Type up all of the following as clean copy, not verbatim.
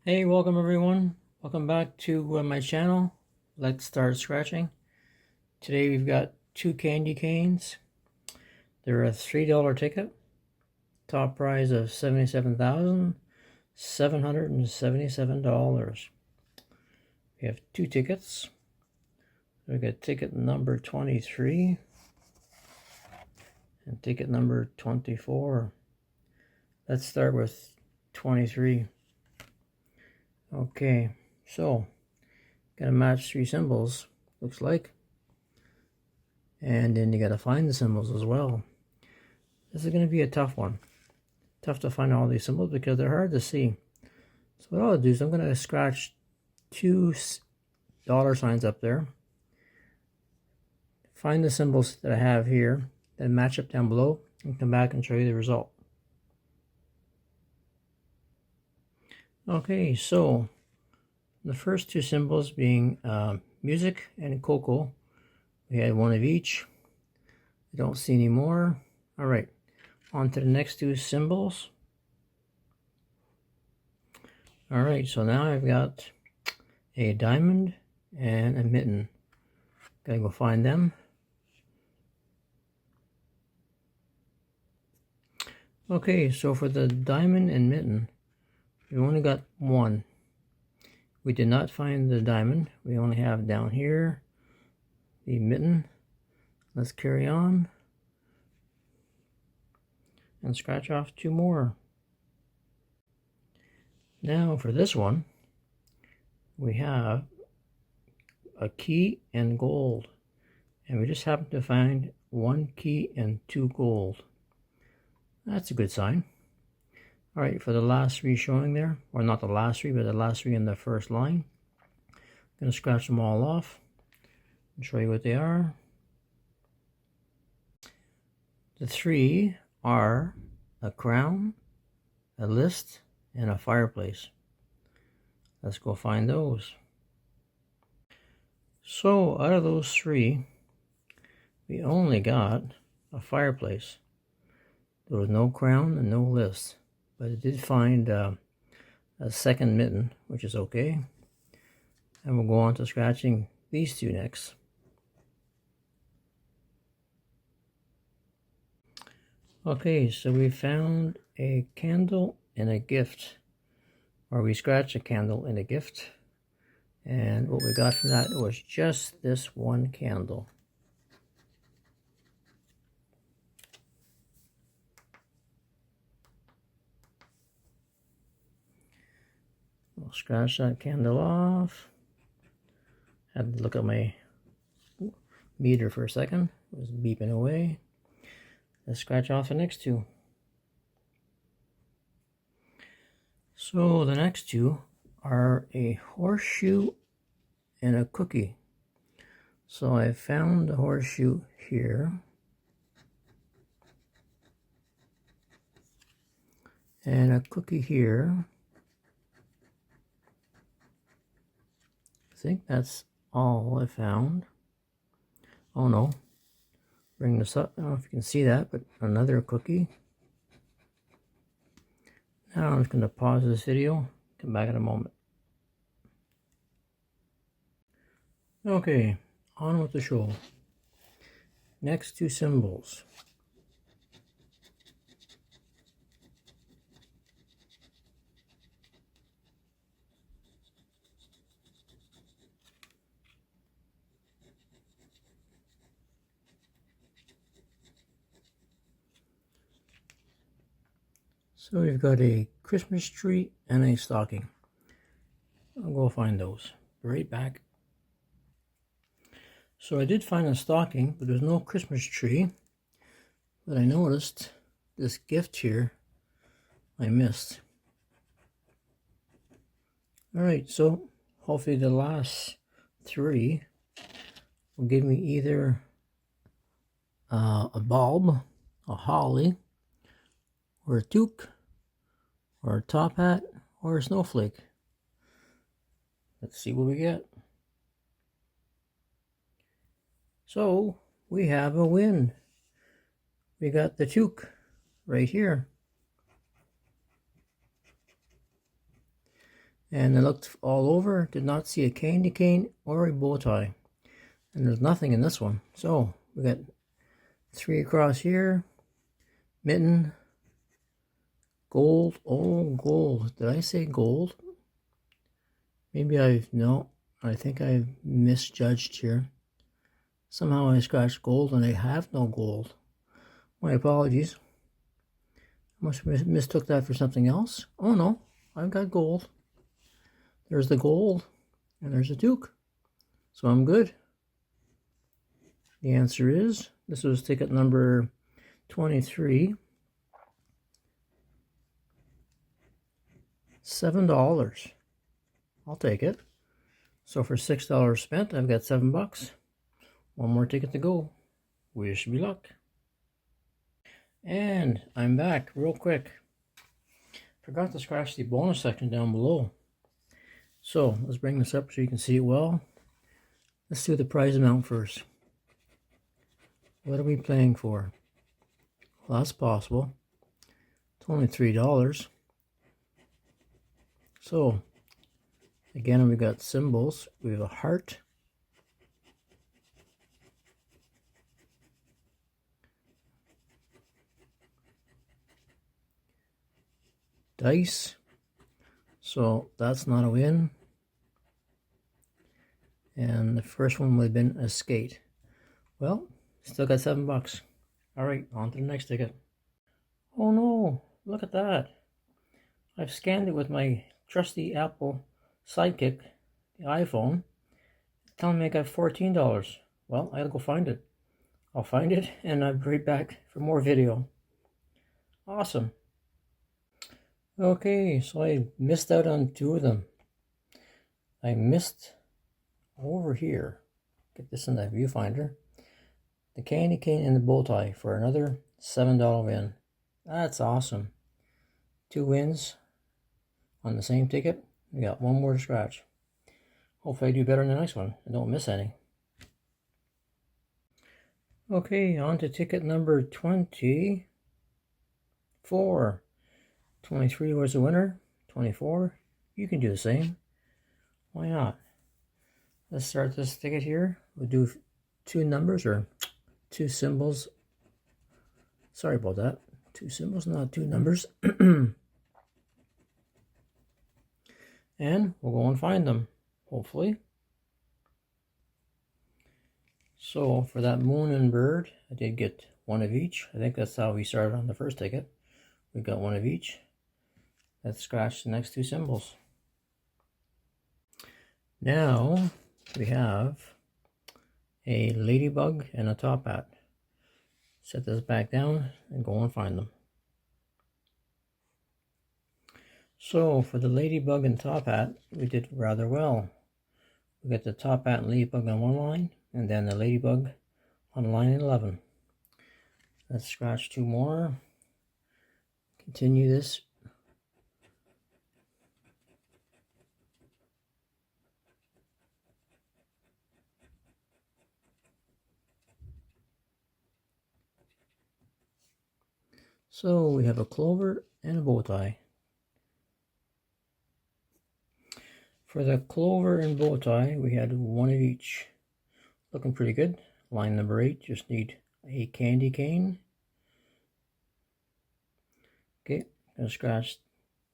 Hey, welcome everyone. Welcome back to my channel. Let's start scratching. Today we've got two candy canes. They're a $3 ticket. Top prize of $77,777. We have two tickets. We got ticket number 23 and ticket number 24. Let's start with 23. Okay, so gotta match three symbols, looks like. And then you gotta find the symbols as well. This is gonna be a tough one. Tough to find all these symbols because they're hard to see. So what I'll do is I'm gonna scratch two dollar signs up there. Find the symbols that I have here, then match up down below, and come back and show you the result. Okay, so the first two symbols being music and cocoa. We had one of each. I don't see any more. All right, on to the next two symbols. All right, so now I've got a diamond and a mitten. Gotta go find them. Okay, so for the diamond and mitten, we only got one. We did not find the diamond. We only have down here the mitten. Let's carry on and scratch off two more. Now for this one, we have a key and gold. And we just happen to find one key and two gold. That's a good sign. All right, for the last three showing there, or not the last three, but the last three in the first line, I'm going to scratch them all off and show you what they are. The three are a crown, a list, and a fireplace. Let's go find those. So out of those three, we only got a fireplace. There was no crown and no list. But I did find a second mitten, which is okay. And we'll go on to scratching these two next. Okay, so we found a candle and a gift. Or we scratched a candle and a gift. And what we got from that was just this one candle. I'll scratch that candle off. Had to look at my meter for a second. It was beeping away. Let's scratch off the next two. So the next two are a horseshoe and a cookie. So I found the horseshoe here. And a cookie here. I think that's all I found. Oh no. Bring this up. I don't know if you can see that, but another cookie. Now I'm just going to pause this video. Come back in a moment. Okay, on with the show. Next two symbols. So we've got a Christmas tree and a stocking. I'll go find those. Be right back. So I did find a stocking, but there's no Christmas tree. But I noticed this gift here I missed. Alright, so hopefully the last three will give me either a bulb, a holly, or a toque, or a top hat, or a snowflake. Let's see what we get. So we have a win. We got the toque right here. And I looked all over, did not see a candy cane or a bow tie. And there's nothing in this one. So we got 3 across here. Mitten. Gold. Oh, gold. Did I say gold? Maybe no. I think I misjudged here. Somehow I scratched gold and I have no gold. My apologies. I must have mistook that for something else. Oh no, I've got gold. There's the gold and there's a toque. So I'm good. The answer is, this was ticket number 23. $7. I'll take it. So for $6 spent, I've got $7. One more ticket to go. Wish me luck. And I'm back real quick. Forgot to scratch the bonus section down below. So let's bring this up so you can see it well. Let's do the prize amount first. What are we playing for? Well, that's possible. It's only $3. So again, we've got symbols. We have a heart. Dice. So that's not a win. And the first one would have been a skate. Well, still got $7. All right, on to the next ticket. Oh no, look at that. I've scanned it with my trusty Apple Sidekick, the iPhone. It's telling me I got $14. Well, I gotta go find it. I'll find it and I'll be right back for more video. Awesome. Okay, so I missed out on 2 of them. I missed over here. Get this in the viewfinder. The candy cane and the bow tie for another $7 win. That's awesome. 2 wins on the same ticket. We got 1 more to scratch. Hopefully I do better in the next one and don't miss any. Okay, on to ticket number 24. 23 was the winner. 24. You can do the same. Why not? Let's start this ticket here. We'll do 2 numbers or 2 symbols. Sorry about that. 2 symbols, not 2 numbers. And we'll go and find them, hopefully. So for that moon and bird, I did get 1 of each. I think that's how we started on the first ticket. We got 1 of each. Let's scratch the next 2 symbols. Now we have a ladybug and a top hat. Set this back down and go and find them. So for the ladybug and top hat, we did rather well. We got the top hat and ladybug on one line, and then the ladybug on line 11. Let's scratch 2 more. Continue this. So we have a clover and a bow tie. For the clover and bow tie, we had 1 of each. Looking pretty good. Line number 8, just need a candy cane. Okay, gonna scratch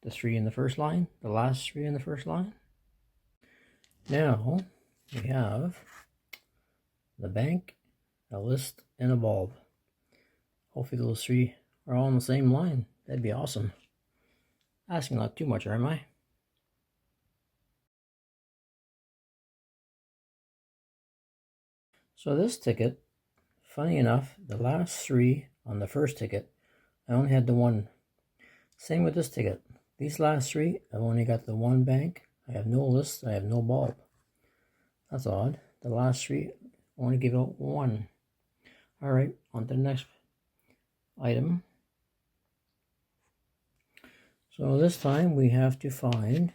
the 3 in the first line, the last 3 in the first line. Now we have the bank, a list, and a bulb. Hopefully those 3 are all on the same line. That'd be awesome. Asking not too much, am I? So this ticket, funny enough, the last 3 on the first ticket, I only had the 1. Same with this ticket. These last 3, I've only got the 1 bank. I have no list, I have no bulb. That's odd. The last 3 only give out 1. Alright, on to the next item. So this time we have to find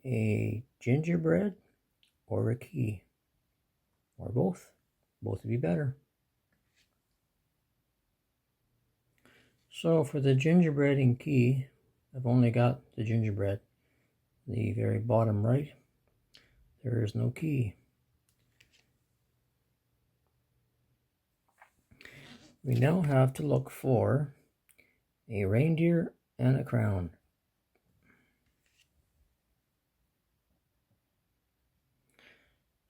a gingerbread or a key. Or both. Both would be better. So for the gingerbread and key, I've only got the gingerbread. the very bottom right, there is no key. We now have to look for a reindeer and a crown.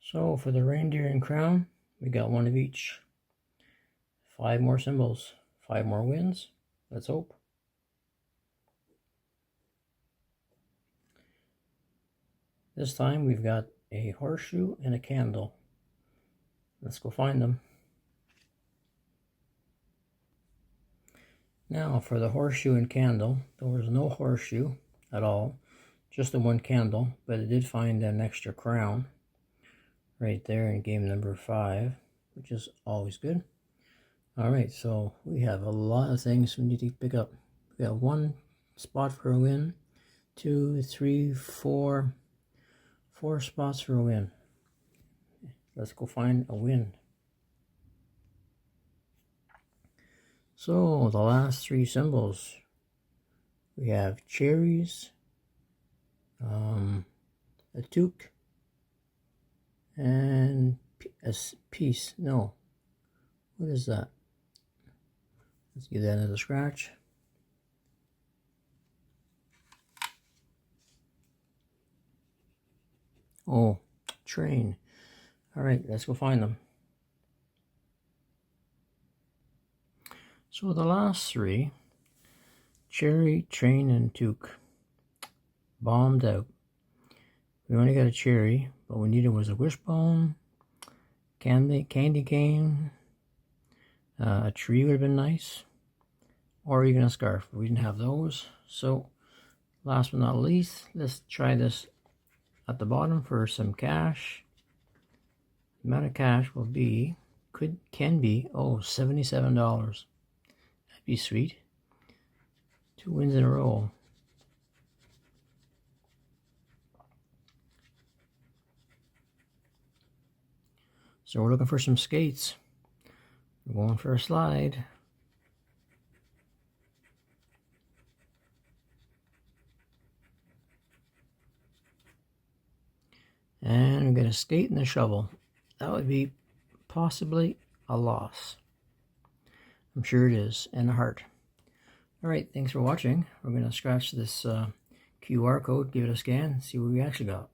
So for the reindeer and crown, we got one of each. 5 more symbols, 5 more wins. Let's hope. This time we've got a horseshoe and a candle. Let's go find them. Now for the horseshoe and candle, there was no horseshoe at all, just the one candle, but it did find an extra crown right there in game number 5, which is always good. Alright, so we have a lot of things we need to pick up. We got 1 spot for a win, 2, 3, 4 spots for a win. Let's go find a win. So the last 3 symbols, we have cherries, a toque, and a piece. No, what is that? Let's give that another scratch. Oh, train. Alright, let's go find them. So the last 3, cherry, train, and toque, bombed out. We only got a cherry, but we needed was a wishbone, candy cane, a tree would have been nice, or even a scarf. We didn't have those. So last but not least, let's try this at the bottom for some cash. The amount of cash will be, can be, oh, $77. That'd be sweet. 2 wins in a row. So we're looking for some skates. We're going for a slide. And we're going to skate and a shovel. That would be possibly a loss. I'm sure it is. And a heart. Alright, thanks for watching. We're going to scratch this QR code, give it a scan, see what we actually got.